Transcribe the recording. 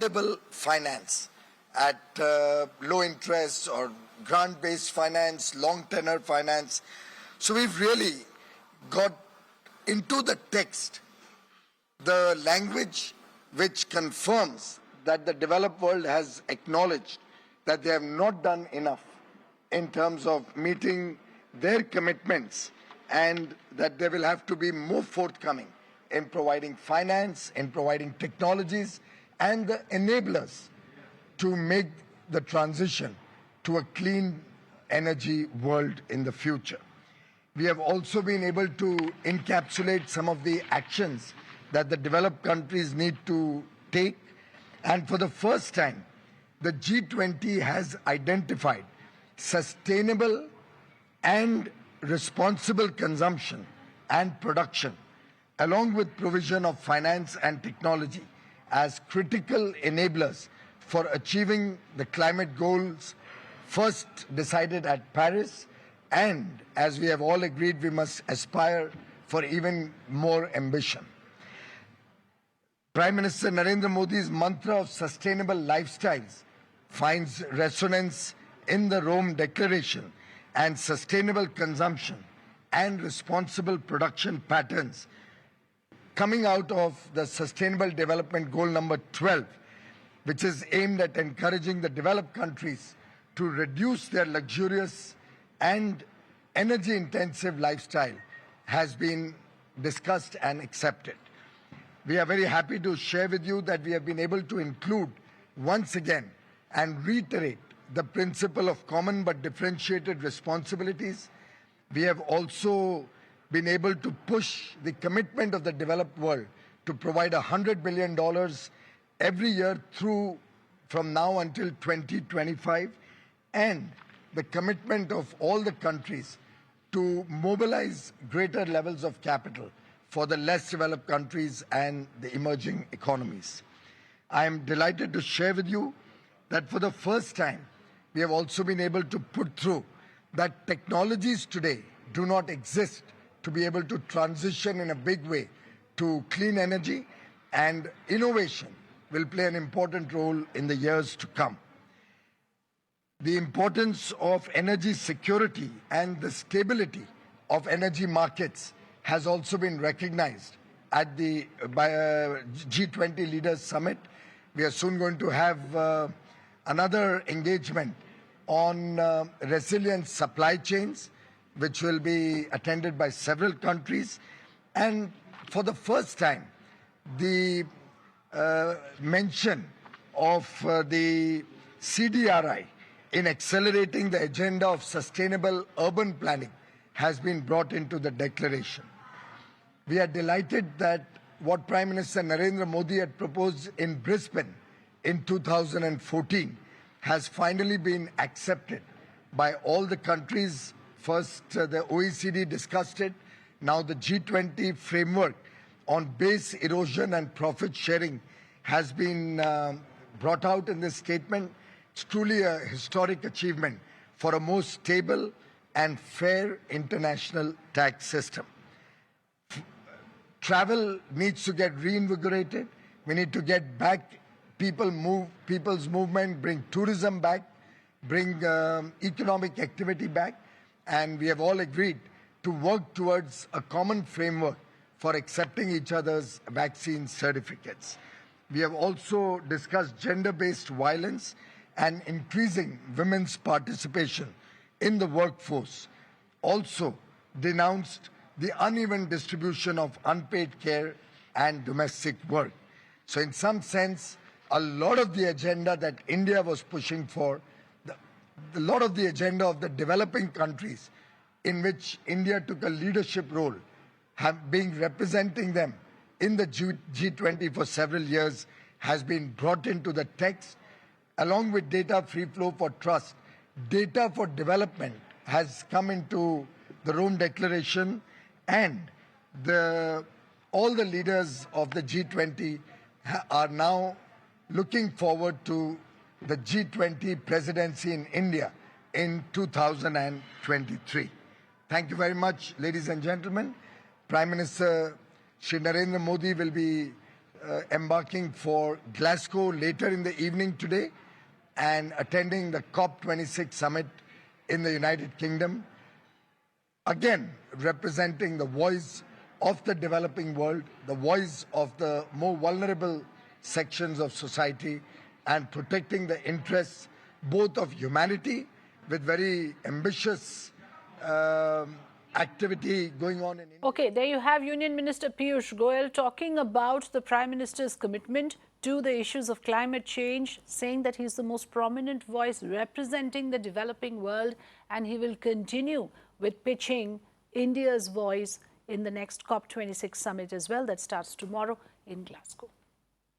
affordable finance at low interest or grant-based finance, long tenor finance. So we've really got into the text the language which confirms that the developed world has acknowledged that they have not done enough in terms of meeting their commitments and that they will have to be more forthcoming in providing finance, in providing technologies and the enablers to make the transition to a clean energy world in the future. We have also been able to encapsulate some of the actions that the developed countries need to take. And for the first time, the G20 has identified sustainable and responsible consumption and production, along with provision of finance and technology as critical enablers for achieving the climate goals first decided at Paris, and as we have all agreed, we must aspire for even more ambition. Prime Minister Narendra Modi's mantra of sustainable lifestyles finds resonance in the Rome Declaration, and sustainable consumption and responsible production patterns coming out of the Sustainable Development Goal number 12, which is aimed at encouraging the developed countries to reduce their luxurious and energy-intensive lifestyle, has been discussed and accepted. We are very happy to share with you that we have been able to include once again and reiterate the principle of common but differentiated responsibilities. We have also been able to push the commitment of the developed world to provide $100 billion every year through from now until 2025, and the commitment of all the countries to mobilize greater levels of capital for the less developed countries and the emerging economies. I am delighted to share with you that for the first time, we have also been able to put through that technologies today do not exist to be able to transition in a big way to clean energy, and innovation will play an important role in the years to come. The importance of energy security and the stability of energy markets has also been recognized at the G20 Leaders Summit. We are soon going to have another engagement on resilient supply chains, which will be attended by several countries. And for the first time, the mention of the CDRI in accelerating the agenda of sustainable urban planning has been brought into the declaration. We are delighted that what Prime Minister Narendra Modi had proposed in Brisbane in 2014 has finally been accepted by all the countries. First, the OECD discussed it. Now the G20 framework on base erosion and profit sharing has been brought out in this statement. It's truly a historic achievement for a more stable and fair international tax system. Travel needs to get reinvigorated. We need to get back people's movement, bring tourism back, bring economic activity back, and we have all agreed to work towards a common framework for accepting each other's vaccine certificates. We have also discussed gender-based violence and increasing women's participation in the workforce. Also denounced the uneven distribution of unpaid care and domestic work. So in some sense, a lot of the agenda that India was pushing for, a lot of the agenda of the developing countries in which India took a leadership role, being representing them in the G20 for several years, has been brought into the text. Along with data free flow for trust, data for development has come into the Rome Declaration, and all the leaders of the G20 are now looking forward to the G20 presidency in India in 2023. Thank you very much, ladies and gentlemen. Prime Minister Shri Narendra Modi will be embarking for Glasgow later in the evening today and attending the COP26 summit in the United Kingdom, again representing the voice of the developing world, the voice of the more vulnerable sections of society, and protecting the interests both of humanity with very ambitious activity going on in India. Okay, there you have Union Minister Piyush Goyal talking about the Prime Minister's commitment to the issues of climate change, saying that he's the most prominent voice representing the developing world, and he will continue with pitching India's voice in the next COP26 summit as well that starts tomorrow in Glasgow.